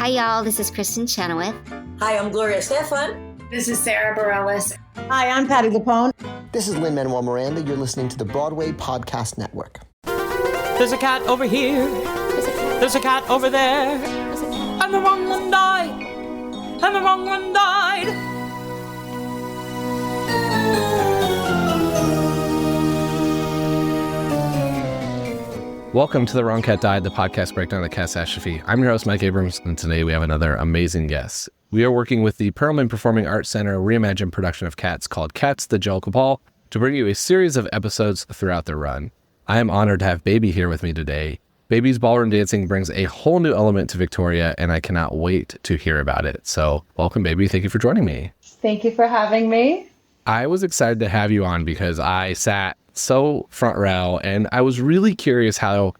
Hi, y'all. This is Kristen Chenoweth. Hi, I'm Gloria Stefan. This is Sarah Bareilles. Hi, I'm Patty Lapone. This is Lin-Manuel Miranda. You're listening to the Broadway Podcast Network. There's a cat over here. There's a cat over there. And the wrong one died. And the wrong one died. Welcome to The Wrong Cat Died, the podcast breakdown of the catastrophe. I'm your host, Mike Abrams, and today we have another amazing guest. We are working with the Perelman Performing Arts Center reimagined production of Cats called Cats, the Jellicle Ball to bring you a series of episodes throughout their run. I am honored to have Baby here with me today. Baby's ballroom dancing brings a whole new element to Victoria, and I cannot wait to hear about it. So welcome, Baby. Thank you for joining me. Thank you for having me. I was excited to have you on because I sat so front row, and I was really curious how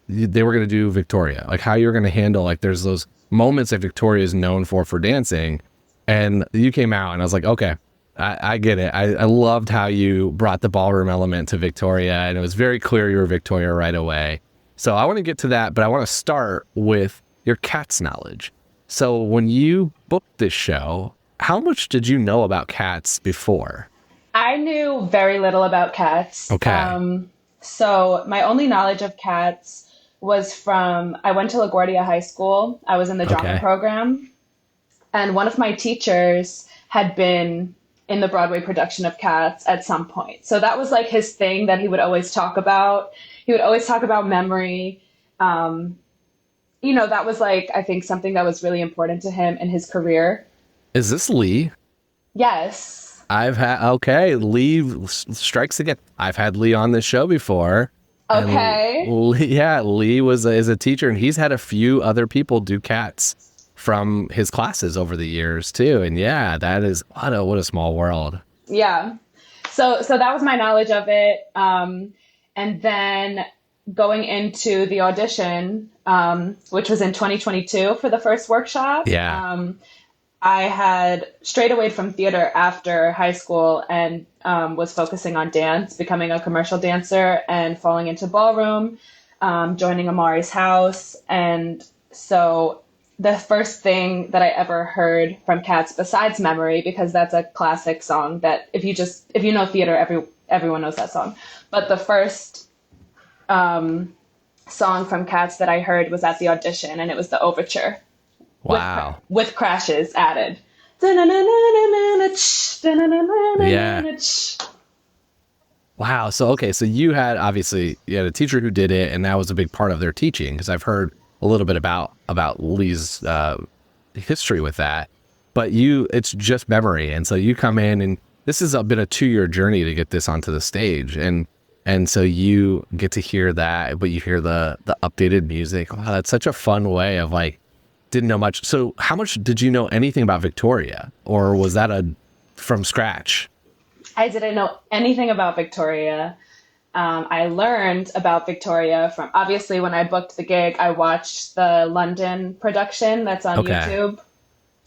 they were going to do Victoria, like how you're going to handle, like there's those moments that Victoria is known for dancing, and you came out and I was like, okay, I get it. I loved how you brought the ballroom element to Victoria, and it was very clear you were Victoria right away. So I want to get to that, but I want to start with your Cats knowledge. So when you booked this show, how much did you know about Cats before? I knew very little about Cats. Okay. So my only knowledge of Cats was from, I went to LaGuardia High School. I was in the drama program. And one of my teachers had been in the Broadway production of Cats at some point. So that was like his thing that he would always talk about. He would always talk about memory. That was like, I think something that was really important to him in his career. Is this Lee? Yes. Lee strikes again. I've had Lee on this show before. Okay. Lee is a teacher, and he's had a few other people do Cats from his classes over the years too. And yeah, that is what a small world. Yeah. So that was my knowledge of it. And then going into the audition, which was in 2022 for the first workshop. Yeah. I had strayed away from theater after high school and was focusing on dance, becoming a commercial dancer and falling into ballroom, joining Amari's house. And so the first thing that I ever heard from Cats, besides Memory, because that's a classic song that if you know theater, everyone knows that song. But the first song from Cats that I heard was at the audition, and it was the overture. Wow. With crashes added. Yeah. Wow. So you had a teacher who did it, and that was a big part of their teaching, because I've heard a little bit about Lee's history with that. But it's just Memory, and so you come in, and this has been a 2-year journey to get this onto the stage, and so you get to hear that, but you hear the updated music. Wow, that's such a fun way of didn't know much. So how much did you know anything about Victoria, or was that from scratch? I didn't know anything about Victoria. I learned about Victoria from, obviously, when I booked the gig, I watched the London production that's on YouTube.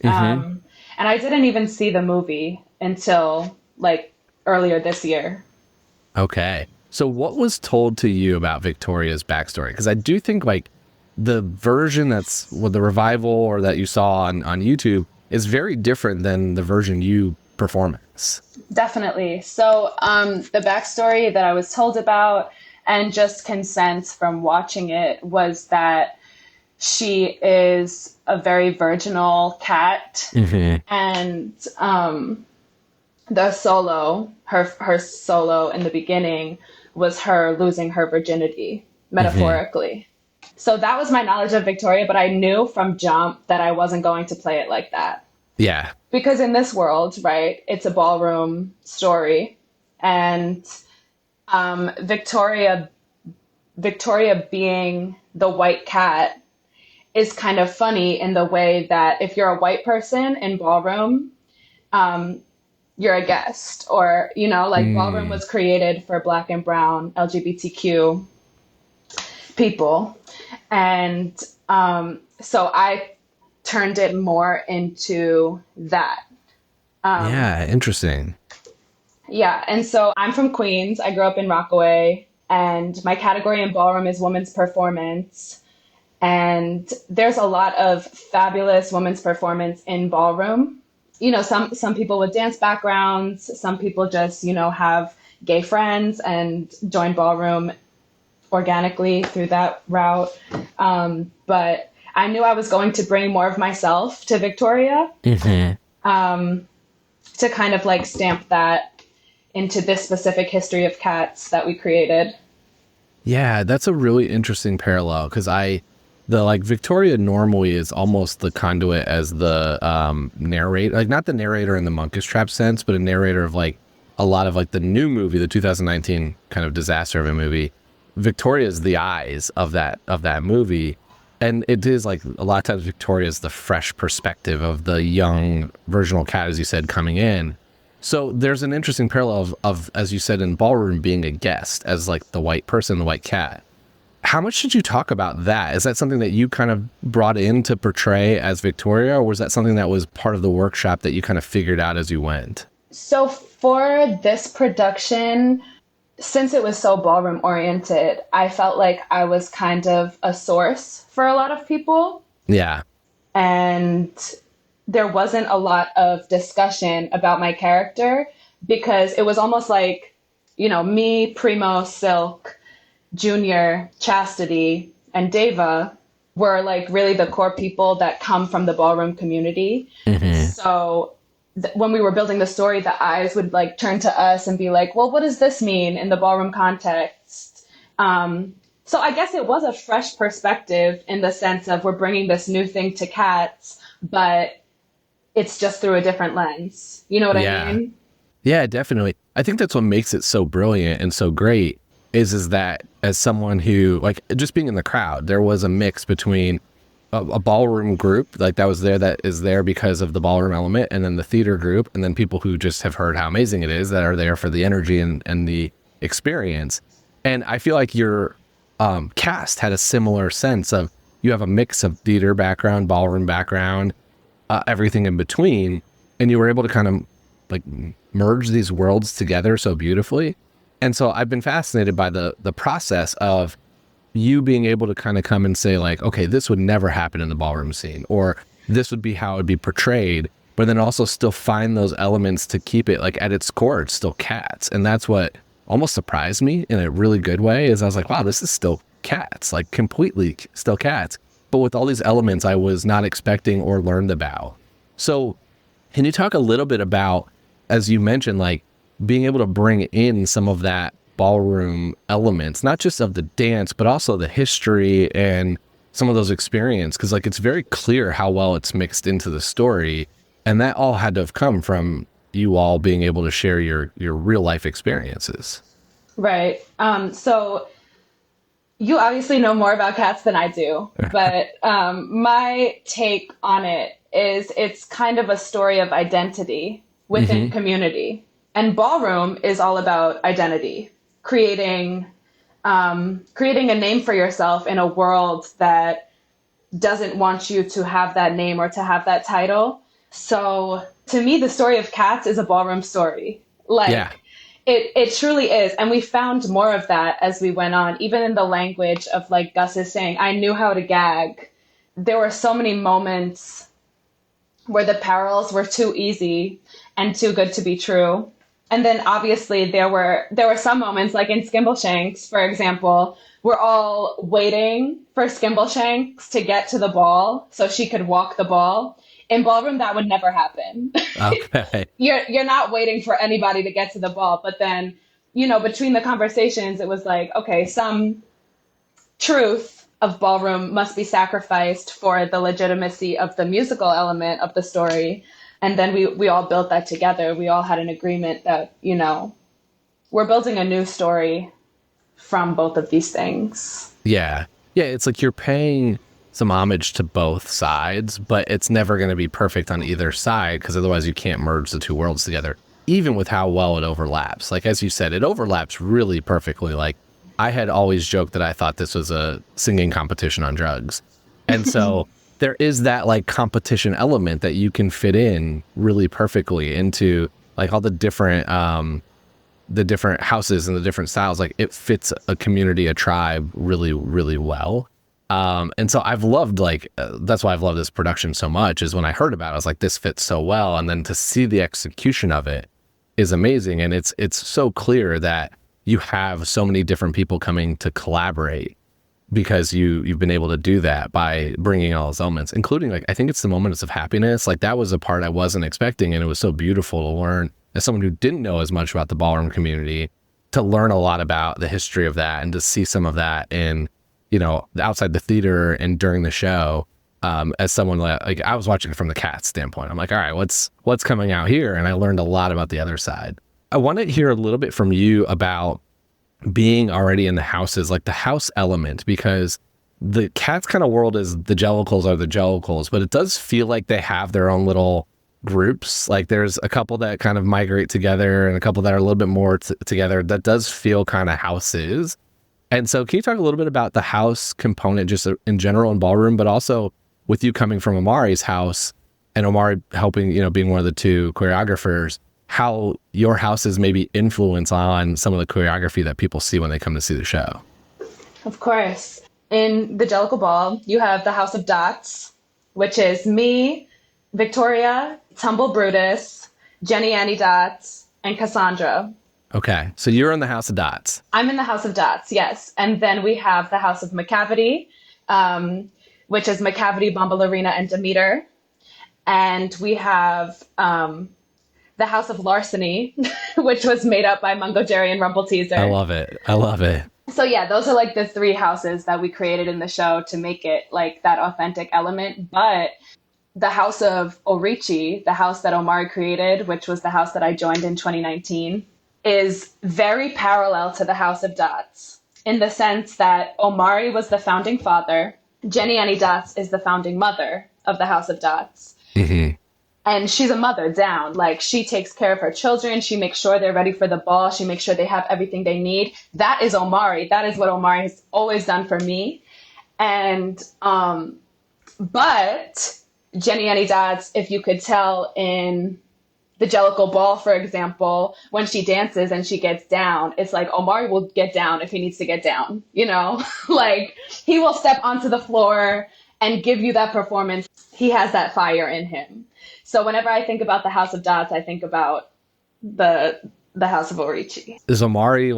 And I didn't even see the movie until earlier this year. Okay. So what was told to you about Victoria's backstory? Because I do think the version that's with the revival or that you saw on YouTube is very different than the version you performance. Definitely. So the backstory that I was told about, and just consensus from watching it, was that she is a very virginal cat. And the solo, her solo in the beginning was her losing her virginity, metaphorically. So that was my knowledge of Victoria, but I knew from jump that I wasn't going to play it like that. Yeah. Because in this world, right, it's a ballroom story. And Victoria being the white cat is kind of funny in the way that if you're a white person in ballroom, you're a guest. Or, ballroom was created for Black and brown LGBTQ people. And so I turned it more into that. Yeah, interesting. Yeah, and so I'm from Queens. I grew up in Rockaway, and my category in ballroom is women's performance. And there's a lot of fabulous women's performance in ballroom. You know, some people with dance backgrounds, some people just, you know, have gay friends and join ballroom organically through that route. But I knew I was going to bring more of myself to Victoria, to kind of like stamp that into this specific history of cats that we created. Yeah, that's a really interesting parallel because Victoria normally is almost the conduit as the narrator, like not the narrator in the Monkish Trap sense, but a narrator of like a lot of like the new movie, the 2019 kind of disaster of a movie. Victoria is the eyes of that movie. And it is like a lot of times Victoria is the fresh perspective of the young virginal cat, as you said, coming in. So there's an interesting parallel of, as you said, in ballroom being a guest as like the white person, the white cat. How much did you talk about that? Is that something that you kind of brought in to portray as Victoria, or was that something that was part of the workshop that you kind of figured out as you went? So for this production, since it was so ballroom oriented, I felt like I was kind of a source for a lot of people. Yeah. And there wasn't a lot of discussion about my character because it was almost like, you know, me, Primo, Silk, Junior, Chastity, and Deva were like really the core people that come from the ballroom community. So when we were building the story, the eyes would like turn to us and be like, well, what does this mean in the ballroom context? So I guess it was a fresh perspective in the sense of we're bringing this new thing to cats, but it's just through a different lens. You know what I mean? Yeah, definitely. I think that's what makes it so brilliant and so great is that as someone who, like, just being in the crowd, there was a mix between a ballroom group like that is there because of the ballroom element, and then the theater group, and then people who just have heard how amazing it is that are there for the energy and the experience. And I feel like your cast had a similar sense of you have a mix of theater background, ballroom background, everything in between, and you were able to kind of like merge these worlds together so beautifully. And so I've been fascinated by the process of you being able to kind of come and say like, okay, this would never happen in the ballroom scene, or this would be how it would be portrayed, but then also still find those elements to keep it like at its core, it's still cats. And that's what almost surprised me in a really good way is I was like, wow, this is still cats, like completely still cats, but with all these elements I was not expecting or learned about. So can you talk a little bit about, as you mentioned, like being able to bring in some of that ballroom elements, not just of the dance, but also the history and some of those experiences? Because like it's very clear how well it's mixed into the story, and that all had to have come from you all being able to share your real life experiences. Right. So you obviously know more about cats than I do, but my take on it is it's kind of a story of identity within community. And ballroom is all about identity, creating a name for yourself in a world that doesn't want you to have that name or to have that title. So to me, the story of cats is a ballroom story. It truly is. And we found more of that as we went on, even in the language of like Gus is saying, I knew how to gag. There were so many moments where the parallels were too easy and too good to be true. And then obviously there were some moments like in Skimbleshanks, for example, we're all waiting for Skimbleshanks to get to the ball so she could walk the ball. In ballroom, that would never happen. Okay. You're not waiting for anybody to get to the ball. But then, you know, between the conversations, it was like, okay, some truth of ballroom must be sacrificed for the legitimacy of the musical element of the story. And then we all built that together. We all had an agreement that, you know, we're building a new story from both of these things. Yeah. Yeah, it's like you're paying some homage to both sides, but it's never going to be perfect on either side because otherwise you can't merge the two worlds together, even with how well it overlaps. Like, as you said, it overlaps really perfectly. Like, I had always joked that I thought this was a singing competition on drugs. And so there is that like competition element that you can fit in really perfectly into like all the different houses and the different styles. Like it fits a community, a tribe really, really well. And so I've loved that's why I've loved this production so much, is when I heard about it, I was like, this fits so well. And then to see the execution of it is amazing. And it's so clear that you have so many different people coming to collaborate, because you've been able to do that by bringing all those elements, including I think it's the moments of happiness. Like, that was a part I wasn't expecting. And it was so beautiful to learn, as someone who didn't know as much about the ballroom community, to learn a lot about the history of that and to see some of that in, outside the theater and during the show. As someone I was watching it from the Cats standpoint, I'm like, all right, what's coming out here? And I learned a lot about the other side. I want to hear a little bit from you about being already in the houses, like the house element, because the Cats kind of world is the Jellicles are the Jellicles, but it does feel like they have their own little groups. Like, there's a couple that kind of migrate together and a couple that are a little bit more together. That does feel kind of houses. And so can you talk a little bit about the house component just in general in ballroom, but also with you coming from Omari's house and Omari helping, being one of the two choreographers, how your houses maybe influence on some of the choreography that people see when they come to see the show? Of course. In the Jellicle Ball, you have the House of Dots, which is me, Victoria, Tumble Brutus, Jenny Annie Dots, and Cassandra. Okay, so you're in the House of Dots. I'm in the House of Dots, yes. And then we have the House of Macavity, which is Macavity, Bombalurina, and Demeter. And we have the House of Larceny, which was made up by Mungo Jerry and Rumpleteazer. I love it. So yeah, those are the three houses that we created in the show to make it that authentic element. But the House of Orichi, the house that Omari created, which was the house that I joined in 2019, is very parallel to the House of Dots in the sense that Omari was the founding father. Jenny Annie Dots is the founding mother of the House of Dots. Mm-hmm. And she's a mother down. She takes care of her children. She makes sure they're ready for the ball. She makes sure they have everything they need. That is Omari. That is what Omari has always done for me. And, but Jenny Annie Dots, if you could tell in the Jellicle Ball, for example, when she dances and she gets down, it's Omari will get down if he needs to get down, he will step onto the floor and give you that performance. He has that fire in him. So whenever I think about the House of Dots, I think about the House of Orichi. Does Omari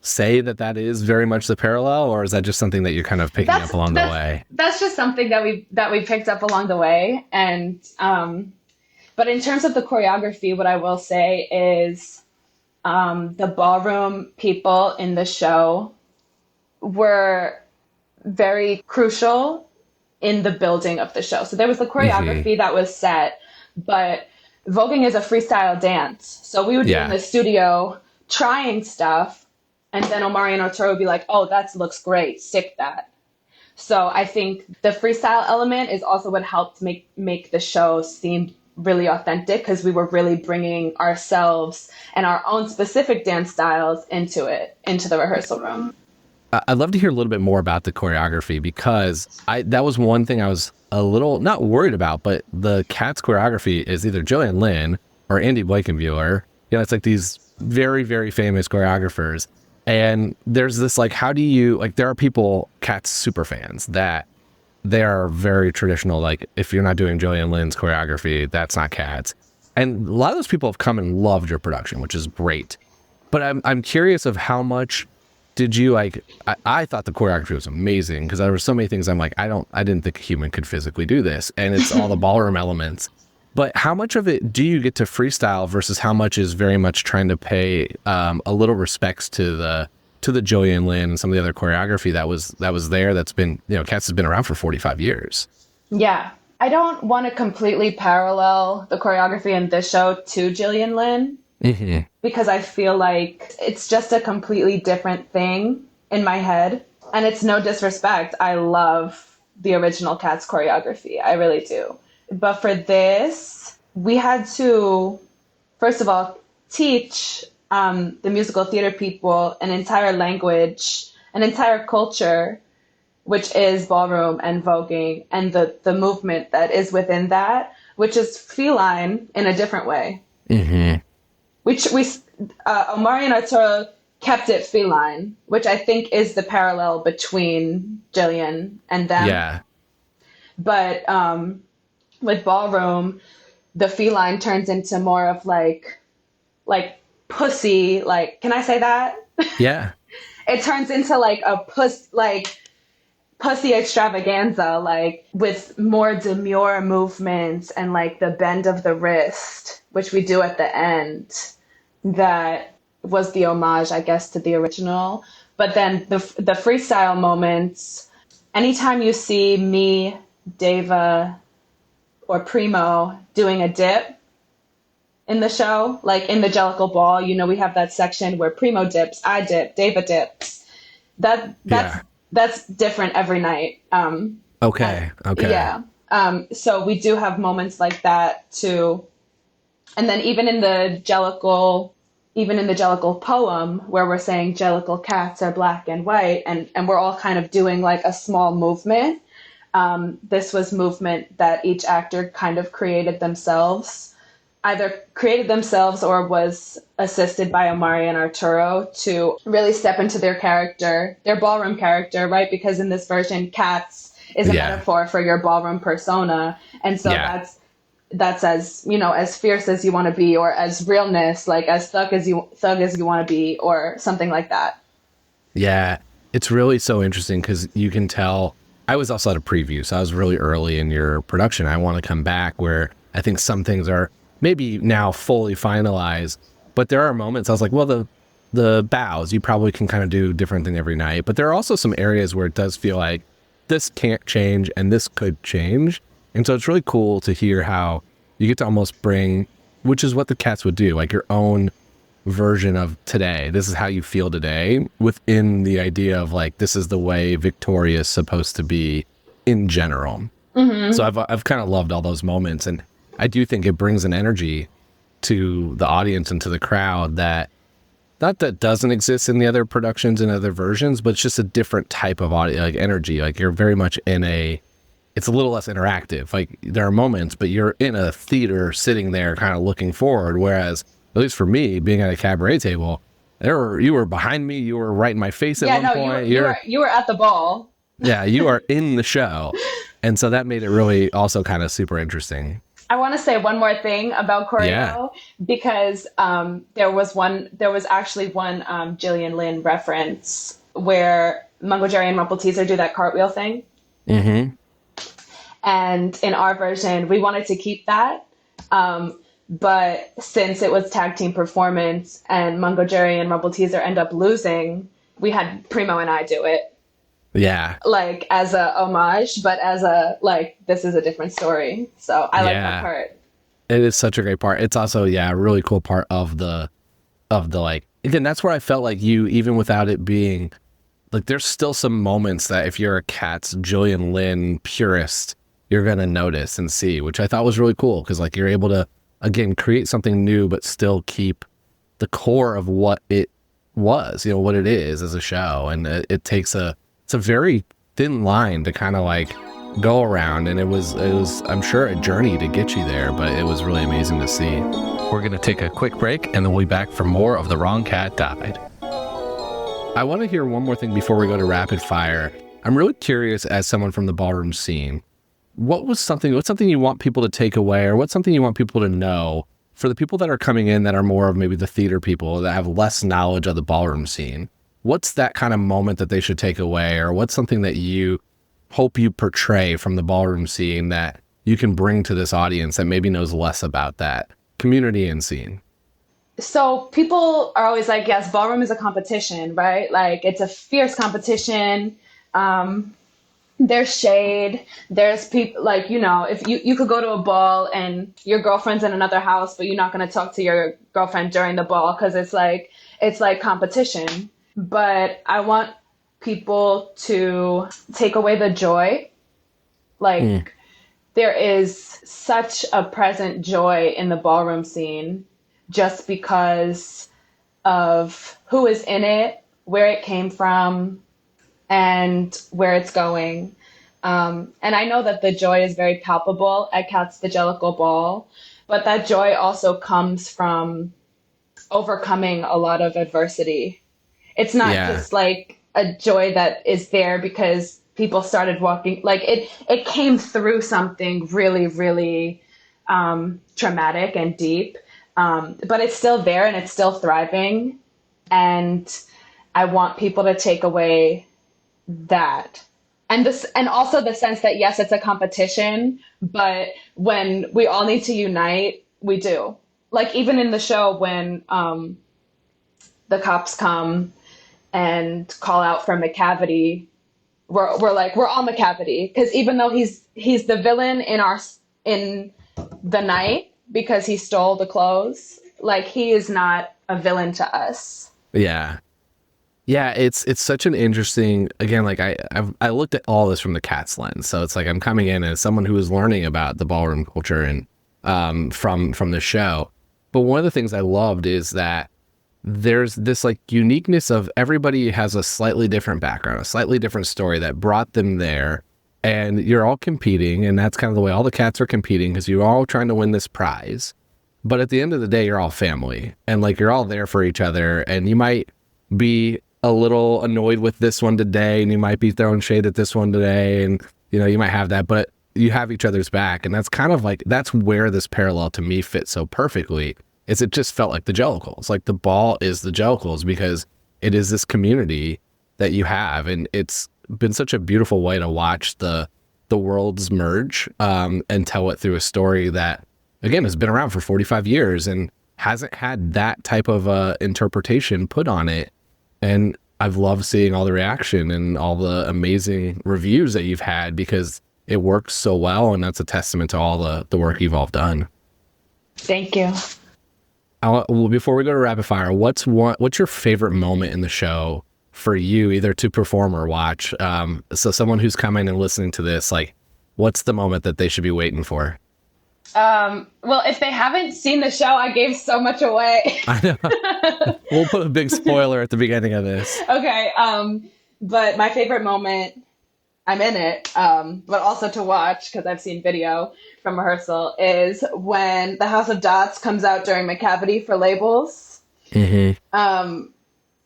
say that is very much the parallel, or is that just something that you're kind of picking up along the way? That's just something that we picked up along the way. And but in terms of the choreography, what I will say is the ballroom people in the show were very crucial in the building of the show. So there was the choreography that was set, but voguing is a freestyle dance. So we would be in the studio trying stuff, and then Omari and Arturo would be like, oh, that looks great, stick that. So I think the freestyle element is also what helped make the show seem really authentic, because we were really bringing ourselves and our own specific dance styles into the rehearsal room. I'd love to hear a little bit more about the choreography, because that was one thing I was a little not worried about, but the Cats choreography is either Jillian Lynn or Andy Blankenbuehler. It's these very, very famous choreographers. And there's this how do you, there are people, Cats super fans, that they are very traditional. If you're not doing Jillian Lynn's choreography, that's not Cats. And a lot of those people have come and loved your production, which is great. But I'm curious of how much did you I thought the choreography was amazing, because there were so many things I didn't think a human could physically do this, and it's all the ballroom elements. But how much of it do you get to freestyle versus how much is very much trying to pay a little respects to the Jillian Lynn and some of the other choreography that was there, that's been, Cats has been around for 45 years. Yeah. I don't want to completely parallel the choreography in this show to Jillian Lynn. Mm-hmm. Because I feel like it's just a completely different thing in my head. And it's no disrespect. I love the original Cats choreography. I really do. But for this, we had to, first of all, teach the musical theater people an entire language, an entire culture, which is ballroom and voguing, and the movement that is within that, which is feline in a different way. Mm-hmm. Which Omari and Arturo kept it feline, which I think is the parallel between Jillian and them. Yeah. But with ballroom, the feline turns into more of like pussy. Like, can I say that? Yeah. It turns into like a pussy extravaganza, like with more demure movements and like the bend of the wrist, which we do at the end. That was the homage, I guess, to the original. But then the freestyle moments, anytime you see me, Deva, or Primo doing a dip in the show, like in the Jellicle Ball, you know, we have that section where Primo dips, I dip, Deva dips. That's different every night. Okay. Yeah. So we do have moments like that too. And then even in the Jellicle poem, where we're saying Jellicle cats are black and white, and we're all kind of doing like a small movement. This was movement that each actor kind of created themselves, either created themselves or was assisted by Omari and Arturo to really step into their character, their ballroom character, right? Because in this version, cats is a metaphor for your ballroom persona. And so that's as, you know, as fierce as you want to be, or as realness, like as thug as you want to be, or something like that. Yeah. It's really so interesting because you can tell. I was also at a preview, so I was really early in your production. I want to come back where I think some things are maybe now fully finalized, but there are moments I was like, well, the bows, you probably can kind of do different thing every night. But there are also some areas where it does feel like this can't change and this could change. And so it's really cool to hear how you get to almost bring, which is what the cats would do, like your own version of today. This is how you feel today within the idea of like, this is the way Victoria is supposed to be in general. Mm-hmm. So I've kind of loved all those moments. And I do think it brings an energy to the audience and to the crowd that not that doesn't exist in the other productions and other versions, but it's just a different type of audio, like energy. Like you're very much it's a little less interactive. Like there are moments, but you're in a theater sitting there kind of looking forward. Whereas at least for me, being at a cabaret table, you were behind me, you were right in my face at one point. You were at the ball. Yeah, you are in the show. And so that made it really also kind of super interesting. I want to say one more thing about choreo, because there was actually one Gillian Lynn reference where Mungo Jerry and Rumpleteazer do that cartwheel thing. Mm-hmm. And in our version, we wanted to keep that. But since it was tag team performance and Mungo Jerry and Rumpleteazer end up losing, we had Primo and I do it. Yeah. Like as a homage, but as a, like, this is a different story. So I like that part. It is such a great part. It's also, a really cool part of the like, again, that's where I felt like you, even without it being, like, there's still some moments that if you're a Cats Gillian Lynn purist, you're going to notice and see, which I thought was really cool. Cause like you're able to, again, create something new, but still keep the core of what it was, what it is as a show. And it's a very thin line to kind of like go around. And it was, I'm sure, a journey to get you there, but it was really amazing to see. We're going to take a quick break and then we'll be back for more of The Wrong Cat Died. I want to hear one more thing before we go to rapid fire. I'm really curious, as someone from the ballroom scene, what's something you want people to take away, or what's something you want people to know for the people that are coming in that are more of maybe the theater people that have less knowledge of the ballroom scene? What's that kind of moment that they should take away, or what's something that you hope you portray from the ballroom scene that you can bring to this audience that maybe knows less about that community and scene? So people are always like, yes, ballroom is a competition, right? Like it's a fierce competition. There's shade. There's people like, if you could go to a ball and your girlfriend's in another house, but you're not going to talk to your girlfriend during the ball because it's like competition. But I want people to take away the joy. Like there is such a present joy in the ballroom scene just because of who is in it, where it came from, and where it's going. And I know that the joy is very palpable at Cats the Jellicle Ball, but that joy also comes from overcoming a lot of adversity It's not Yeah. just like a joy that is there because people started walking. Like it came through something really, really traumatic and deep. But it's still there and it's still thriving. And I want people to take away that. And also the sense that, yes, it's a competition, but when we all need to unite, we do. Like even in the show when the cops come and call out for Macavity, we're like, we're all Macavity. Because even though he's the villain in the night because he stole the clothes, like he is not a villain to us. Yeah. Yeah, it's such an interesting, again, like I looked at all this from the cat's lens. So it's like I'm coming in as someone who is learning about the ballroom culture and from the show. But one of the things I loved is that there's this like uniqueness of everybody has a slightly different background, a slightly different story that brought them there. And you're all competing, and that's kind of the way all the cats are competing because you're all trying to win this prize. But at the end of the day, you're all family, and like you're all there for each other. And you might be a little annoyed with this one today, and you might be throwing shade at this one today, and you know you might have that, but you have each other's back. And that's kind of like, that's where this parallel to me fits so perfectly, is it just felt like the Jellicles. Like the ball is the Jellicles because it is this community that you have, and it's been such a beautiful way to watch the worlds merge and tell it through a story that, again, has been around for 45 years and hasn't had that type of interpretation put on it. And I've loved seeing all the reaction and all the amazing reviews that you've had because it works so well, and that's a testament to all the work you've all done. Thank you. Well, before we go to rapid fire, what's your favorite moment in the show for you, either to perform or watch? So someone who's coming and listening to this, like, what's the moment that they should be waiting for? Well, if they haven't seen the show, I gave so much away. I know. We'll put a big spoiler at the beginning of this. Okay. But my favorite moment, I'm in it, but also to watch, because I've seen video from rehearsal, is when the House of Dots comes out during Macavity for labels. Mm-hmm.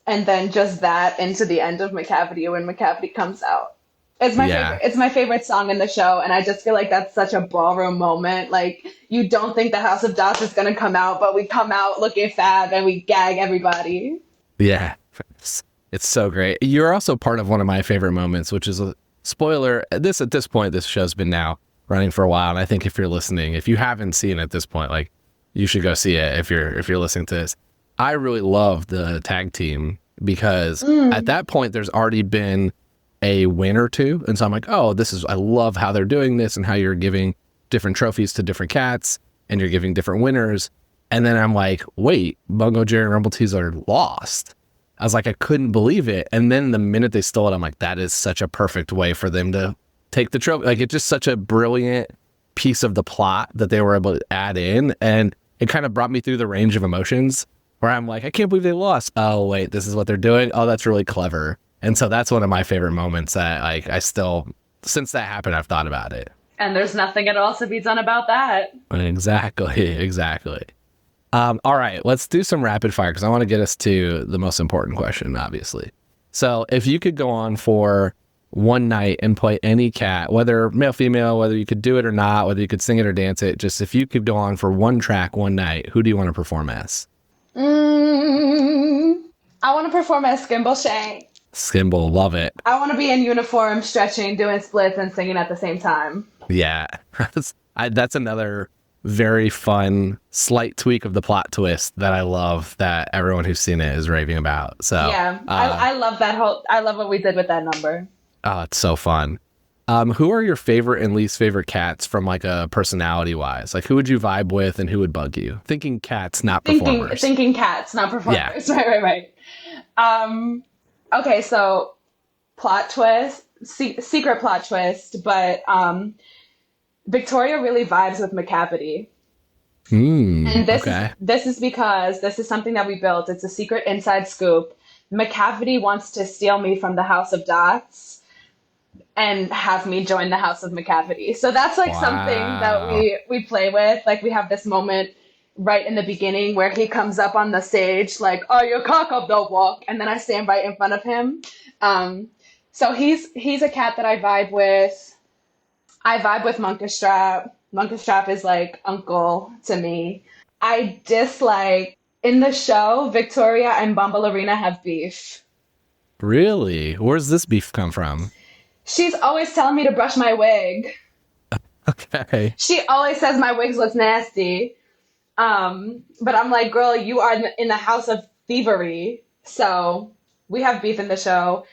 And then just that into the end of Macavity when Macavity comes out. It's my favorite. It's my favorite song in the show, and I just feel like that's such a ballroom moment. Like, you don't think the House of Dots is going to come out, but we come out looking fab and we gag everybody. Yeah, it's so great. You're also part of one of my favorite moments, which is a spoiler. At this point, this show's been now running for a while, and I think if you're listening, if you haven't seen it at this point, like, you should go see it if you're listening to this. I really love the tag team because at that point there's already been a win or two, and so I'm like, oh, I love how they're doing this and how you're giving different trophies to different cats and you're giving different winners. And then I'm like, wait, Bungo, Jerry, and Rumpleteazer lost. I was like, I couldn't believe it. And then the minute they stole it, I'm like, that is such a perfect way for them to take the trophy. Like, it's just such a brilliant piece of the plot that they were able to add in, and it kind of brought me through the range of emotions where I'm like, I can't believe they lost. Oh, wait, this is what they're doing. Oh, that's really clever. And so that's one of my favorite moments that, like, I still, since that happened, I've thought about it. And there's nothing at all to be done about that. Exactly. All right, let's do some rapid fire because I want to get us to the most important question, obviously. So if you could go on for one night and play any cat, whether male, female, whether you could do it or not, whether you could sing it or dance it, just if you could go on for one track, one night, who do you want to perform as? I want to perform as Skimble Shay. Skimble, love it. I want to be in uniform, stretching, doing splits, and singing at the same time. Yeah, that's another very fun slight tweak of the plot twist that I love that everyone who's seen it is raving about. So yeah, I love I love what we did with that number. Oh, it's so fun. Who are your favorite and least favorite cats from like a personality wise? Like, who would you vibe with and who would bug you? Thinking cats, not performers. Thinking cats, not performers. Yeah. Right. Okay, so plot twist, secret plot twist, but Victoria really vibes with Macavity. And this is because this is something that we built. It's a secret inside scoop. Macavity wants to steal me from the House of Dots and have me join the House of Macavity. So that's like something that we play with. Like, we have this moment right in the beginning where he comes up on the stage like, "Are you cock of the walk?" And then I stand right in front of him. So he's a cat that I vibe with. I vibe with Munkustrap. Munkustrap is like uncle to me. I dislike in the show Victoria and Bombalurina have beef. Really? Where's this beef come from? She's always telling me to brush my wig. Okay. She always says my wigs look nasty. But I'm like, girl, you are in the House of Thievery. So we have beef in the show.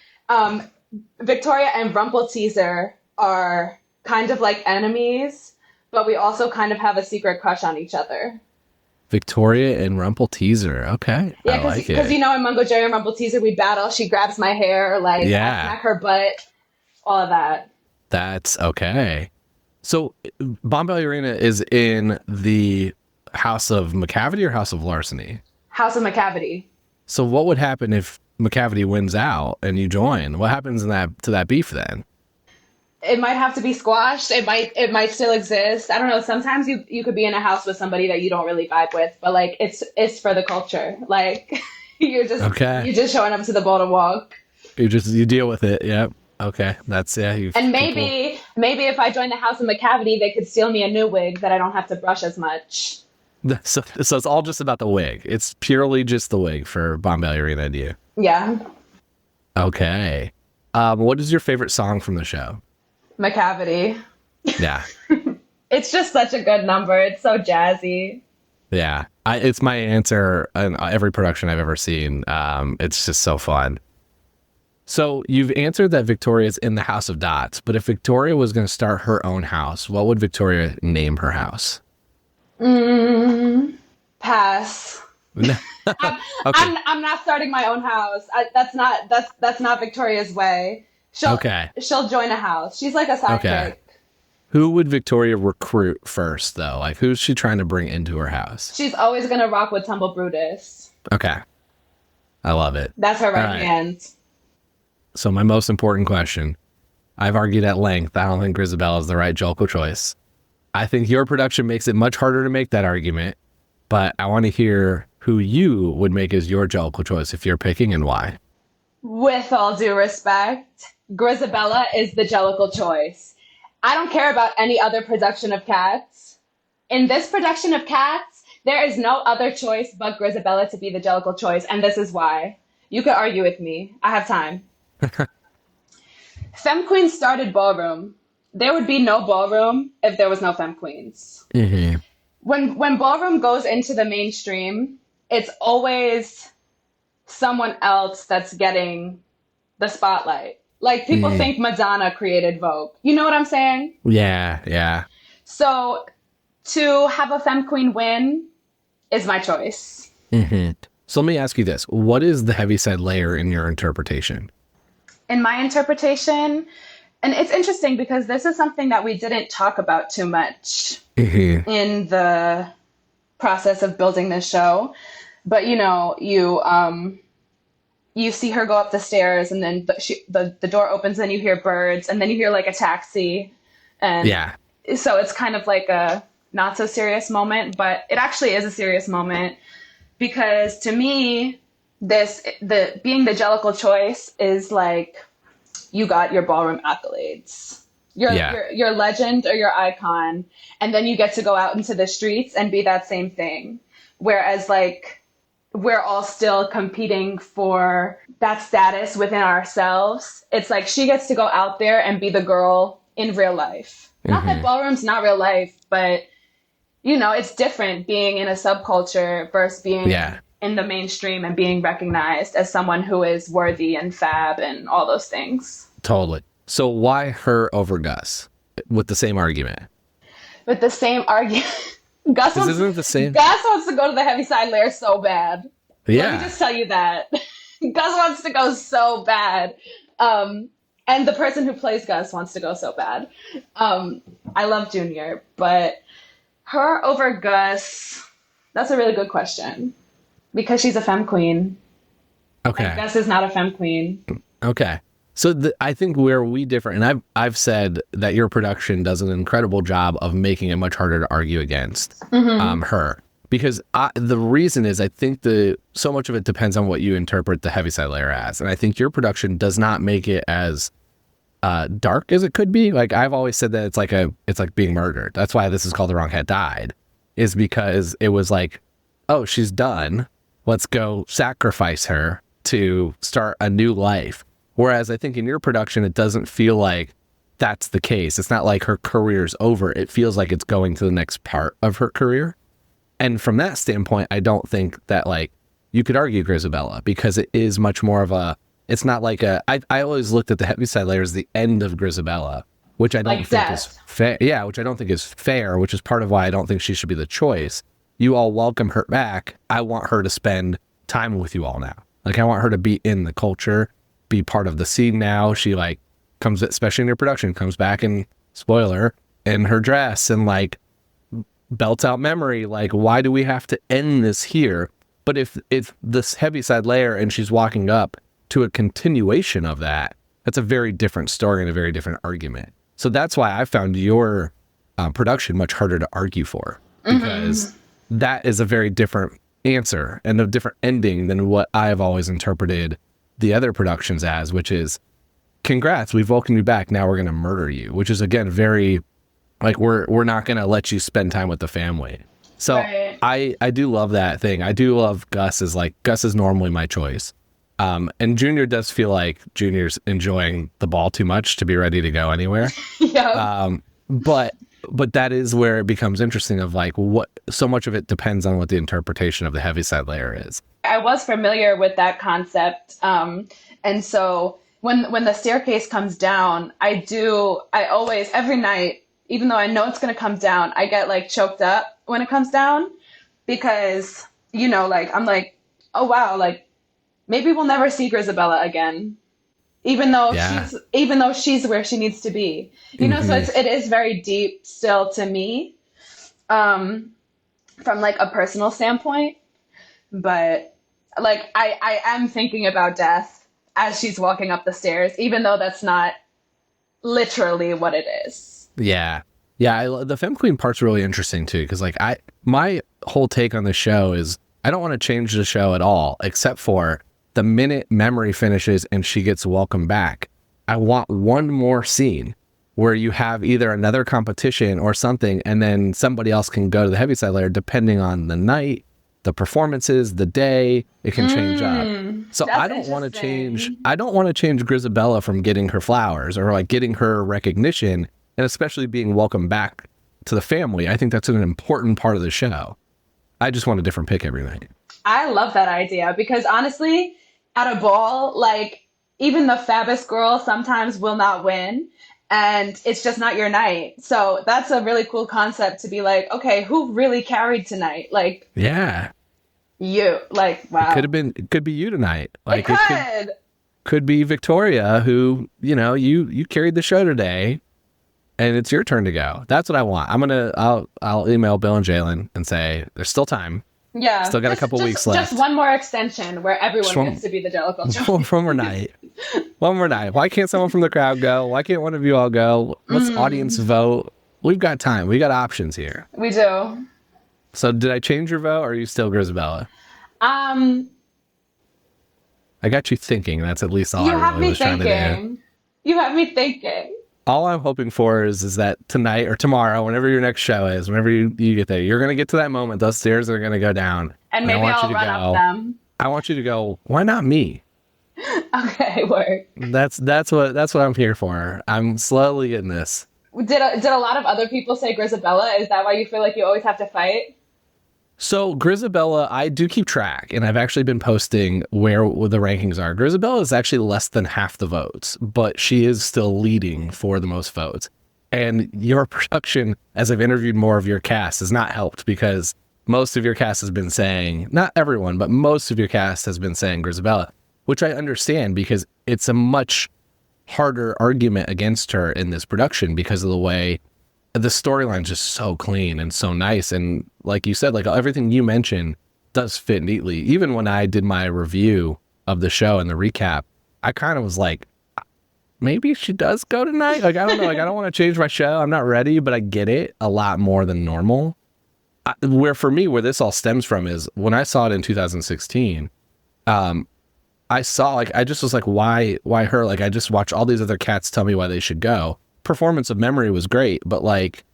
Victoria and Rumpleteazer are kind of like enemies, but we also kind of have a secret crush on each other. Victoria and Rumpleteazer. Okay. Yeah, I like because it. you know in Mungo Jerry and Rumpleteazer we battle. She grabs my hair, like I smack her butt, all of that. That's okay. So Bombalurina is in the House of Macavity or House of Larceny? House of Macavity. So what would happen if Macavity wins out and you join? What happens to that beef then? It might have to be squashed. It might still exist. I don't know. Sometimes you could be in a house with somebody that you don't really vibe with, but like it's for the culture. Like you're just showing up to the ball to walk. You deal with it. Yep. Okay. That's And maybe if I join the House of Macavity, they could steal me a new wig that I don't have to brush as much. So it's all just about the wig. It's purely just the wig for Bombalurina and you. Yeah. Okay. What is your favorite song from the show? Macavity. Yeah. It's just such a good number. It's so jazzy. Yeah. It's my answer in every production I've ever seen. It's just so fun. So you've answered that Victoria's in the House of Dots, but if Victoria was going to start her own house, what would Victoria name her house? Pass. Okay. I'm not starting my own house. That's not Victoria's way. She'll join a house. She's like a sidekick. Okay. Who would Victoria recruit first, though? Like, who's she trying to bring into her house? She's always gonna rock with Tumble Brutus. Okay. I love it. That's her right hand. So my most important question. I've argued at length. I don't think Grizabella is the right Jellicle choice. I think your production makes it much harder to make that argument, but I want to hear who you would make as your Jellicle choice if you're picking and why. With all due respect, Grizabella is the Jellicle choice. I don't care about any other production of Cats. In this production of Cats, there is no other choice but Grizabella to be the Jellicle choice, and this is why. You could argue with me. I have time. Femme Queens started Ballroom. There would be no Ballroom if there was no Femme Queens. Mm-hmm. When Ballroom goes into the mainstream, it's always someone else that's getting the spotlight. Like, people think Madonna created Vogue. You know what I'm saying? Yeah. So, to have a Femme Queen win is my choice. Mm-hmm. So let me ask you this. What is the Heaviside layer in your interpretation? In my interpretation, and it's interesting because this is something that we didn't talk about too much in the process of building this show. But, you know, you see her go up the stairs and then the door opens and you hear birds and then you hear like a taxi. And so it's kind of like a not so serious moment, but it actually is a serious moment because to me, being the Jellicle choice is like, you got your ballroom accolades. Your legend or your icon. And then you get to go out into the streets and be that same thing. Whereas like, we're all still competing for that status within ourselves. It's like she gets to go out there and be the girl in real life. Not that ballroom's not real life, but you know, it's different being in a subculture versus being in the mainstream and being recognized as someone who is worthy and fab and all those things. Totally. So why her over Gus with the same argument? With the same argument. Gus wants to go to the Heaviside layer so bad. Yeah. Let me just tell you that. Gus wants to go so bad. And the person who plays Gus wants to go so bad. I love Junior, but her over Gus, that's a really good question. Because she's a femme queen. Okay. And Gus is not a femme queen. Okay. So I think where we differ, and I've said that your production does an incredible job of making it much harder to argue against her. because the reason is I think so much of it depends on what you interpret the heaviside layer as. And I think your production does not make it as dark as it could be. Like I've always said that it's like being murdered. That's why this is called The Wrong Hat Died, is because it was like, oh, she's done. Let's go sacrifice her to start a new life. Whereas I think in your production, it doesn't feel like that's the case. It's not like her career's over. It feels like it's going to the next part of her career. And from that standpoint, I don't think that like you could argue Grisabella, because it is much more of it's not like I always looked at the heaviside layer as the end of Grisabella, which I don't Like think death. is fair. Yeah, which I don't think is fair, which is part of why I don't think she should be the choice. You all welcome her back. I want her to spend time with you all now. Like I want her to be in the culture, be part of the scene now. She like comes, especially in your production, comes back and spoiler, in her dress and like belts out memory. Like, why do we have to end this here? But if it's this heaviside layer and she's walking up to a continuation of that, that's a very different story and a very different argument. So that's why I found your production much harder to argue for, because that is a very different answer and a different ending than what I've always interpreted the other productions as, which is, congrats, we've welcomed you back. Now we're going to murder you, which is again, very like, we're not going to let you spend time with the family. So Right. I do love that thing. I do love Gus is normally my choice. And Junior does feel like Junior's enjoying the ball too much to be ready to go anywhere. Yeah. But that is where it becomes interesting of like what so much of it depends on what the interpretation of the heaviside layer is. I was familiar with that concept. And so when the staircase comes down, I always, every night, even though I know it's going to come down, I get like choked up when it comes down, because, you know, like, I'm like, oh, wow, like maybe we'll never see Grisabella again, even though she's where she needs to be, you know. So it is very deep still to me, from like a personal standpoint. But like, I am thinking about death as she's walking up the stairs, even though that's not literally what it is. Yeah. The Femme Queen part's really interesting too, because like my whole take on the show is I don't want to change the show at all, except for the minute memory finishes and she gets welcomed back. I want one more scene where you have either another competition or something, and then somebody else can go to the heaviside layer depending on the night, the performances, the day. It can change up. So I don't want to change. I don't want to change Grisabella from getting her flowers or like getting her recognition, and especially being welcomed back to the family. I think that's an important part of the show. I just want a different pick every night. I love that idea, because honestly, at a ball, like, even the fabbest girl sometimes will not win, and it's just not your night. So that's a really cool concept to be like, okay, who really carried tonight? Like, Yeah. you, like, wow. It could be you tonight. Like It could be Victoria, who, you know, you carried the show today and it's your turn to go. That's what I want. I'll email Bill and Jalen and say there's still time. Yeah. Still got a couple weeks left. Just one more extension where everyone One- gets to be the Jellicle Jones. One more night. One more night. Why can't someone from the crowd go? Why can't one of you all go? Let's audience vote. We've got time. We got options here. We do. So did I change your vote, or are you still Grisabella? I got you thinking. That's at least all You I have really me was trying to do. thinking. You have me thinking. All I'm hoping for is that tonight or tomorrow, whenever your next show is, whenever you get there, you're going to get to that moment. Those stairs are going to go down. And maybe I'll run up them. I want you to go, why not me? Okay, work. That's what I'm here for. I'm slowly getting this. Did a lot of other people say Grisabella? Is that why you feel like you always have to fight? So Grisabella, I do keep track, and I've actually been posting where the rankings are. Grisabella is actually less than half the votes, but she is still leading for the most votes. And your production, as I've interviewed more of your cast, has not helped, because most of your cast has been saying, not everyone, but most of your cast has been saying Grisabella, which I understand, because it's a much harder argument against her in this production because of the way the storyline's just so clean and so nice. And like you said, like everything you mentioned does fit neatly. Even when I did my review of the show and the recap, I kind of was like, maybe she does go tonight. Like, I don't know. Like, I don't want to change my show. I'm not ready, but I get it a lot more than normal. where for me, where this all stems from is when I saw it in 2016, I saw, like, I just was like, why her? Like, I just watched all these other cats tell me why they should go. Performance of Memory was great, but like,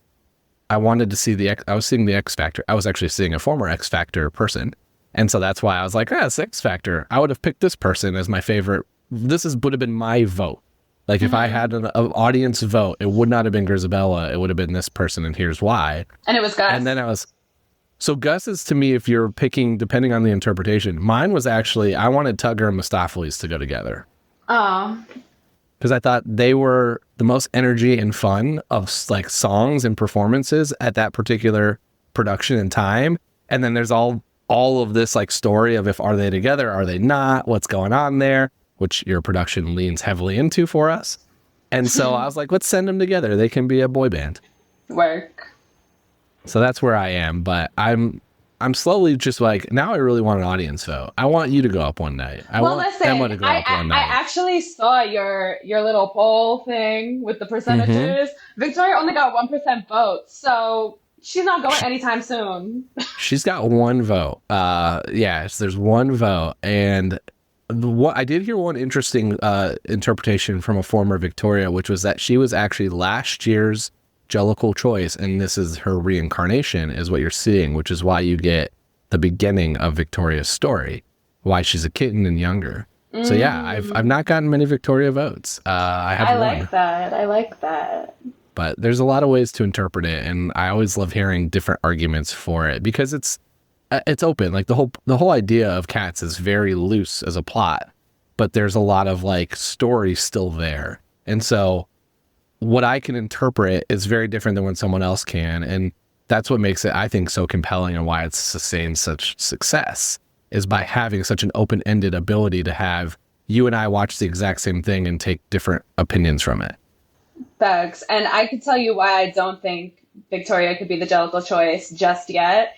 I wanted to see I was seeing the X Factor. I was actually seeing a former X Factor person. And so that's why I was like, it's X Factor. I would have picked this person as my favorite. Would have been my vote. Like, if I had an audience vote, it would not have been Grisabella. It would have been this person, and here's why. And it was Gus. And then so Gus is, to me, if you're picking, depending on the interpretation, mine was actually, I wanted Tugger and Mistopheles to go together. Oh. Because I thought they were the most energy and fun of like songs and performances at that particular production and time. And then there's all of this like story of are they together? Are they not? What's going on there? Which your production leans heavily into for us. And so I was like, let's send them together. They can be a boy band. Work. So that's where I am. But I'm slowly just like, now I really want an audience vote. I want you to go up one night. I want Emma to go up one night. I actually saw your little poll thing with the percentages. Victoria only got 1% vote, so she's not going anytime soon. She's got one vote. Yes, there's one vote. And I did hear one interesting interpretation from a former Victoria, which was that she was actually last year's Jellicle choice, and this is her reincarnation, is what you're seeing, which is why you get the beginning of Victoria's story, why she's a kitten and younger. So yeah, I've not gotten many Victoria votes. I have one. I like that. But there's a lot of ways to interpret it, and I always love hearing different arguments for it because it's open. Like the whole idea of Cats is very loose as a plot, but there's a lot of like story still there, and so what I can interpret is very different than when someone else can. And that's what makes it, I think, so compelling and why it's sustained such success is by having such an open-ended ability to have you and I watch the exact same thing and take different opinions from it. Thanks. And I can tell you why I don't think Victoria could be the Jellicle choice just yet.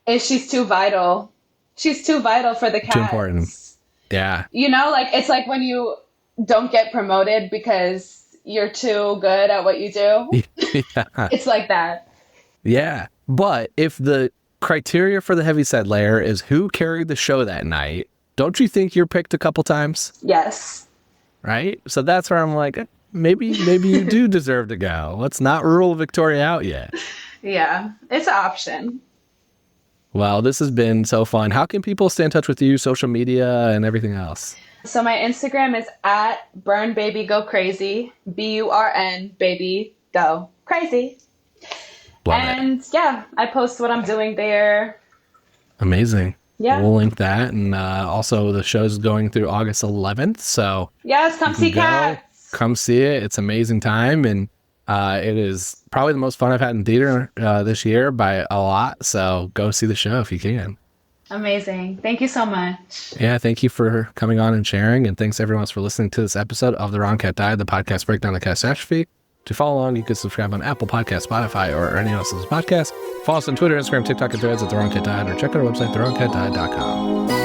Is she's too vital. She's too vital for the Cats. Too important. Yeah. You know, like it's like when you don't get promoted because you're too good at what you do. Yeah. It's like that. Yeah. But if the criteria for the heavyset layer is who carried the show that night, don't you think you're picked a couple times? Yes. Right? So that's where I'm like, maybe you do deserve to go. Let's not rule Victoria out yet. Yeah. It's an option. Well, this has been so fun. How can people stay in touch with you, social media, and everything else? So my Instagram is at BurnBabyGoCrazy, BURN baby go crazy. Yeah, I post what I'm doing there. Amazing. Yeah. We'll link that. And also the show's going through August 11th. So yes, come see Cats. Come see it. It's an amazing time. And it is probably the most fun I've had in theater this year by a lot. So go see the show if you can. Amazing. Thank you so much. Yeah, thank you for coming on and sharing. And thanks everyone else for listening to this episode of The Wrong Cat Died, the podcast breakdown of catastrophe. To follow along, you can subscribe on Apple Podcasts, Spotify, or any else's podcast. Follow us on Twitter, Instagram, TikTok, and Threads at The Wrong Cat Died, or check out our website, thewrongcatdied.com.